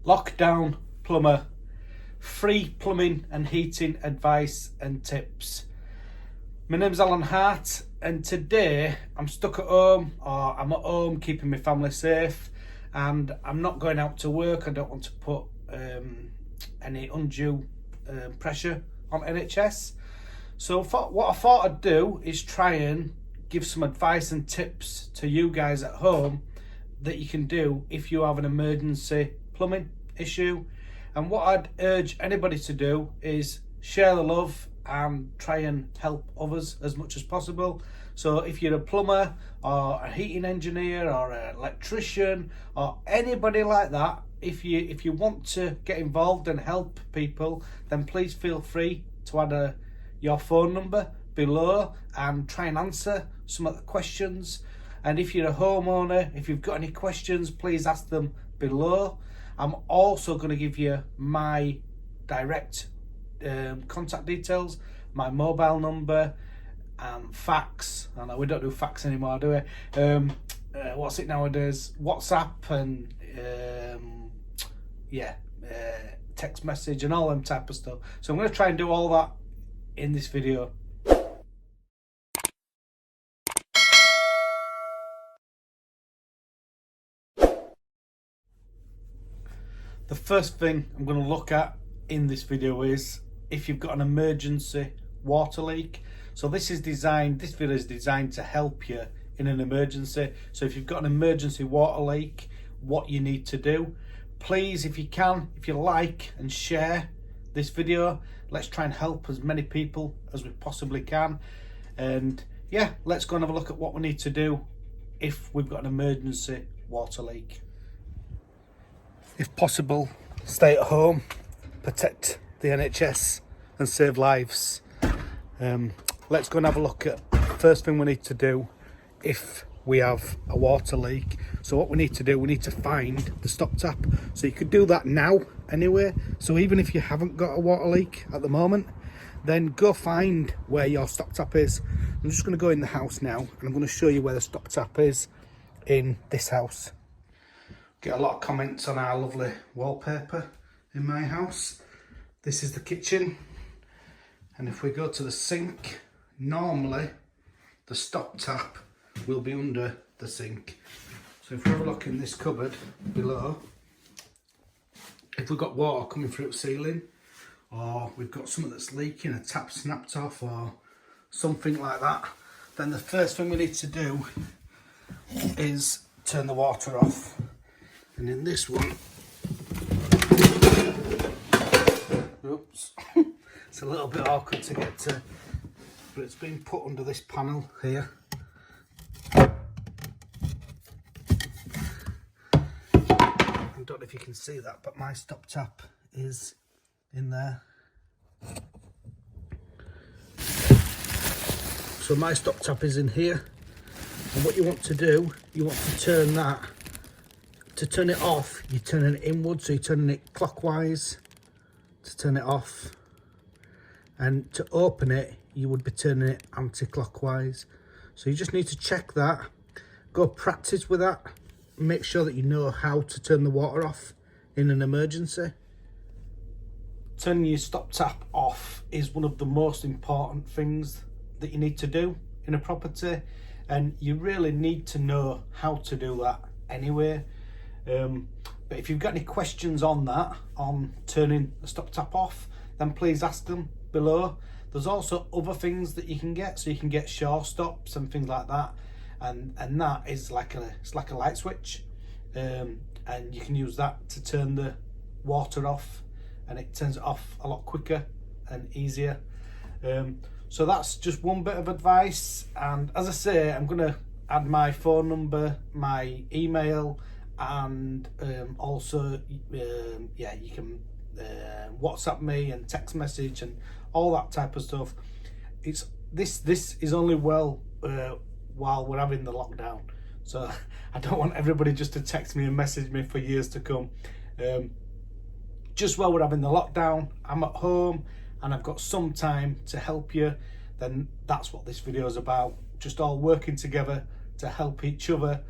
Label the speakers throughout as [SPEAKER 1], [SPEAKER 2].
[SPEAKER 1] Lockdown Plumber, free plumbing and heating advice and tips. My name's Alan Hart, and today I'm stuck at home, or I'm at home keeping my family safe, and I'm not going out to work. I don't want to put any undue pressure on NHS. So what I thought I'd do is try and give some advice and tips to you guys at home that you can do if you have an emergency plumbing issue. And what I'd urge anybody to do is share the love and try and help others as much as possible. So if you're a plumber or a heating engineer or an electrician or anybody like that, if you want to get involved and help people, then please feel free to add your phone number below and try and answer some of the questions. And if you're a homeowner, if you've got any questions, please ask them below. I'm also going to give you my direct contact details, my mobile number, and fax. I know we don't do fax anymore, do we? What's it nowadays? WhatsApp and text message and all them type of stuff. So I'm going to try and do all that in this video. The first thing I'm going to look at in this video is if you've got an emergency water leak. So this video is designed to help you in an emergency. So if you've got an emergency water leak, what you need to do, please, if you can, if you like, and share this video. Let's try and help as many people as we possibly can. And yeah, let's go and have a look at what we need to do if we've got an emergency water leak. If possible, stay at home, protect the NHS and save lives. Let's go and have a look at the first thing we need to do if we have a water leak. So what we need to do, we need to find the stop tap. So you could do that now anyway. So even if you haven't got a water leak at the moment, then go find where your stop tap is. I'm just going to go in the house now and I'm going to show you where the stop tap is in this house. Get a lot of comments on our lovely wallpaper in my house. This is the kitchen, and if we go to the sink, normally the stop tap will be under the sink. So if we have a look in this cupboard below, if we've got water coming through the ceiling, or we've got something that's leaking, a tap snapped off or something like that, then the first thing we need to do is turn the water off. And in this one, oops, it's a little bit awkward to get to, but it's been put under this panel here. I don't know if you can see that, but my stop tap is in there. So my stop tap is in here, and what you want to do, you want to turn that. To turn it off, you're turning it inwards, so you're turning it clockwise to turn it off. And to open it, you would be turning it anti-clockwise. So you just need to check that, go practice with that, make sure that you know how to turn the water off in an emergency. Turning your stop tap off is one of the most important things that you need to do in a property, and you really need to know how to do that anyway. But if you've got any questions on that, on turning the stop tap off, then please ask them below. There's also other things that you can get, so you can get shore stops and things like that, and that is like a light switch, and you can use that to turn the water off, and it turns it off a lot quicker and easier. So that's just one bit of advice, and as I say, I'm going to add my phone number, my email, and also you can WhatsApp me and text message and all that type of stuff. This is only while we're having the lockdown, so I don't want everybody just to text me and message me for years to come. Just while we're having the lockdown, I'm at home and I've got some time to help you, then that's what this video is about. Just all working together to help each other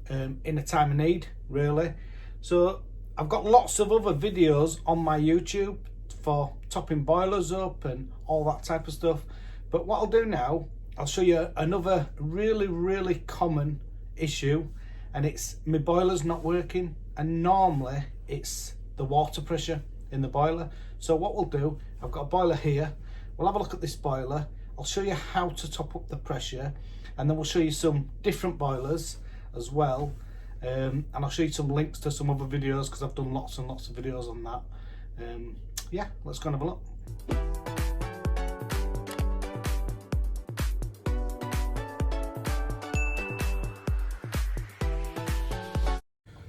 [SPEAKER 1] in a time of need, really. So I've got lots of other videos on my YouTube for topping boilers up and all that type of stuff. But what I'll do now, I'll show you another really common issue, and it's my boiler's not working, and normally it's the water pressure in the boiler. So what we'll do, I've got a boiler here, we'll have a look at this boiler, I'll show you how to top up the pressure, and then we'll show you some different boilers as well. And I'll show you some links to some other videos because I've done lots and lots of videos on that. Yeah, let's go and have a look.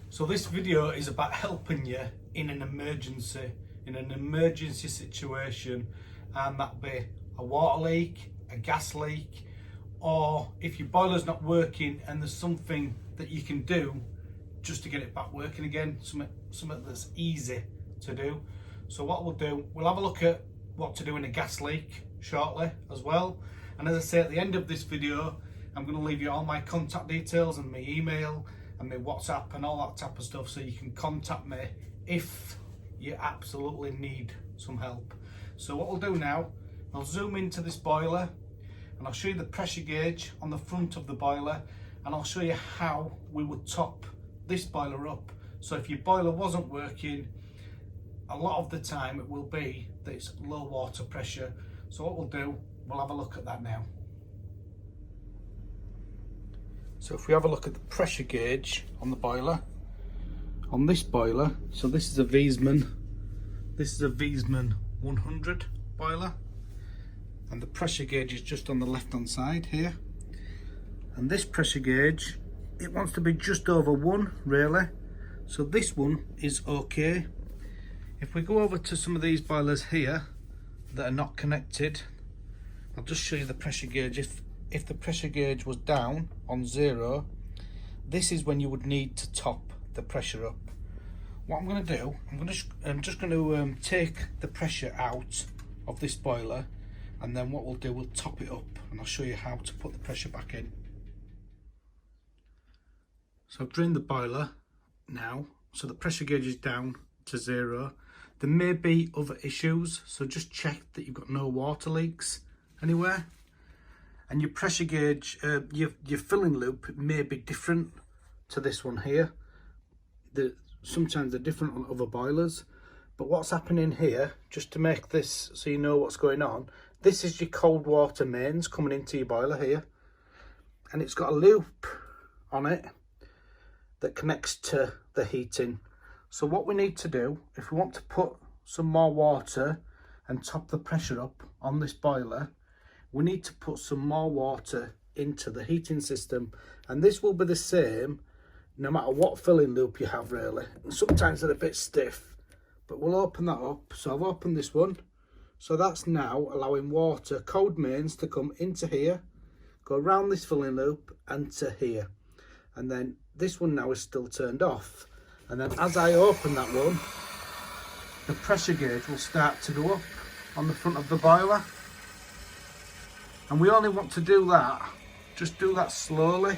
[SPEAKER 1] So this video is about helping you in an emergency situation, and that'll be a water leak, a gas leak, or if your boiler's not working and there's something that you can do just to get it back working again, something that's easy to do. So what we'll do, we'll have a look at what to do in a gas leak shortly as well. And as I say at the end of this video, I'm going to leave you all my contact details and my email and my WhatsApp and all that type of stuff, so you can contact me if you absolutely need some help. So what we'll do now, I'll zoom into this boiler and I'll show you the pressure gauge on the front of the boiler, and I'll show you how we would top this boiler up. So if your boiler wasn't working, a lot of the time it will be that it's low water pressure. So what we'll do, we'll have a look at that now. So if we have a look at the pressure gauge on the boiler, on this boiler, so this is a Wiesmann 100 boiler, and the pressure gauge is just on the left hand side here, and this pressure gauge, it wants to be just over 1 really, so this one is okay. If we go over to some of these boilers here that are not connected, I'll just show you the pressure gauge. If the pressure gauge was down on 0, this is when you would need to top the pressure up. What I'm going to do, I'm just going to take the pressure out of this boiler, and then what we'll do, we'll top it up, and I'll show you how to put the pressure back in. So I've drained the boiler now, so the pressure gauge is down to 0. There may be other issues, so just check that you've got no water leaks anywhere. And your pressure gauge, your filling loop may be different to this one here. Sometimes they're different on other boilers. But what's happening here, just to make this so you know what's going on, this is your cold water mains coming into your boiler here. And it's got a loop on it that connects to the heating. So what we need to do, if we want to put some more water and top the pressure up on this boiler, we need to put some more water into the heating system, and this will be the same no matter what filling loop you have really. And sometimes they're a bit stiff, but we'll open that up. So I've opened this one, so that's now allowing water, cold mains, to come into here, go around this filling loop and to here, and then this one now is still turned off. And then as I open that one, the pressure gauge will start to go up on the front of the boiler. And we only want to do that, just do that slowly.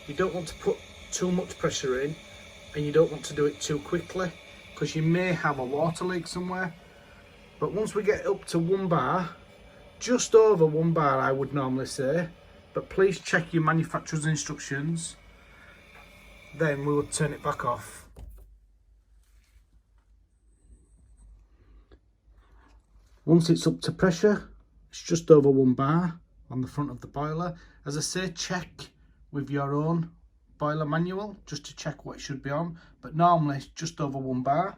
[SPEAKER 1] You don't want to put too much pressure in, and you don't want to do it too quickly, because you may have a water leak somewhere. But once we get up to 1 bar, just over 1 bar I would normally say, but please check your manufacturer's instructions, then we will turn it back off. Once it's up to pressure, it's just over 1 bar on the front of the boiler. As I say, check with your own boiler manual just to check what it should be on, but normally it's just over 1 bar.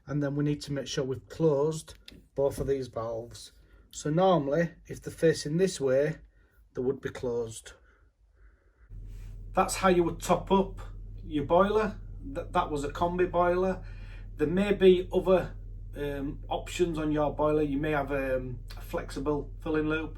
[SPEAKER 1] And then we need to make sure we've closed both of these valves. So normally, if they're facing this way, they would be closed. That's how you would top up your boiler. That was a combi boiler. There may be other options on your boiler. You may have a flexible filling loop,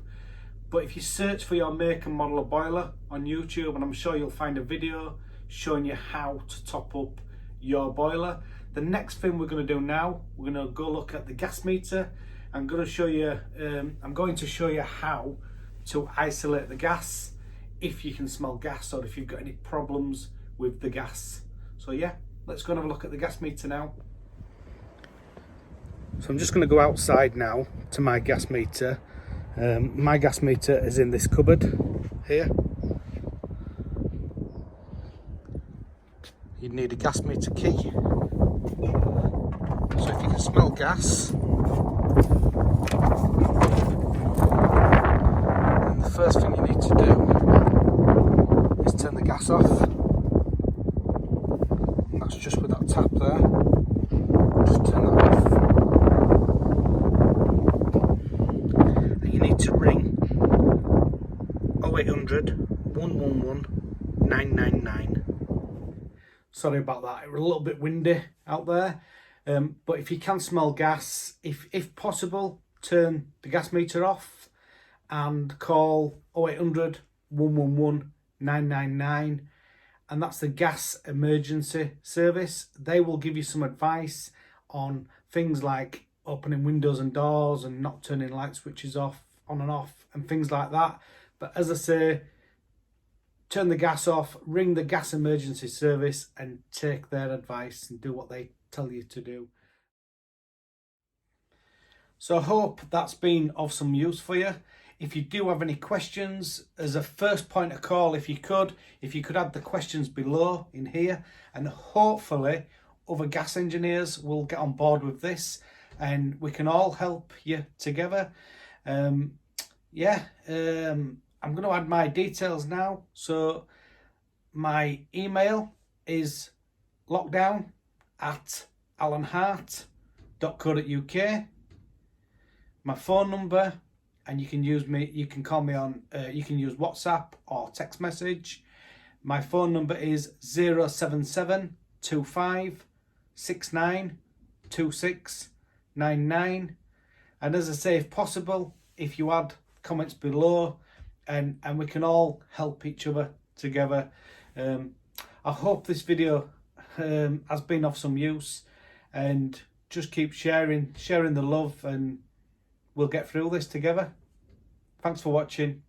[SPEAKER 1] but if you search for your make and model of boiler on YouTube, and I'm sure you'll find a video showing you how to top up your boiler. The next thing we're going to do now, we're going to go look at the gas meter. I'm going to show you how to isolate the gas if you can smell gas, or if you've got any problems with the gas. So yeah, let's go and have a look at the gas meter now. So I'm just going to go outside now to my gas meter. My gas meter is in this cupboard here. You'd need a gas meter key. So if you can smell gas, then the first thing you need to do is turn the gas off. And that's just with that tap there. Just turn that off. And you need to ring 0800 111 999. Sorry about that, it was a little bit windy out there. But if you can smell gas, if possible, turn the gas meter off and call 0800 111 999, and that's the gas emergency service. They will give you some advice on things like opening windows and doors and not turning light switches off, on and off, and things like that. But as I say, turn the gas off, ring the gas emergency service and take their advice and do what they tell you to do. So I hope that's been of some use for you. If you do have any questions, as a first point of call, if you could add the questions below in here, and hopefully other gas engineers will get on board with this and we can all help you together. I'm going to add my details now. So my email is lockdown@alanhart.co.uk. My phone number, and you can call me on, you can use WhatsApp or text message. My phone number is 077 25 69 26 99. And as I say, if possible, if you add comments below, and we can all help each other together. I hope this video has been of some use, and just keep sharing the love, and we'll get through this together. Thanks for watching.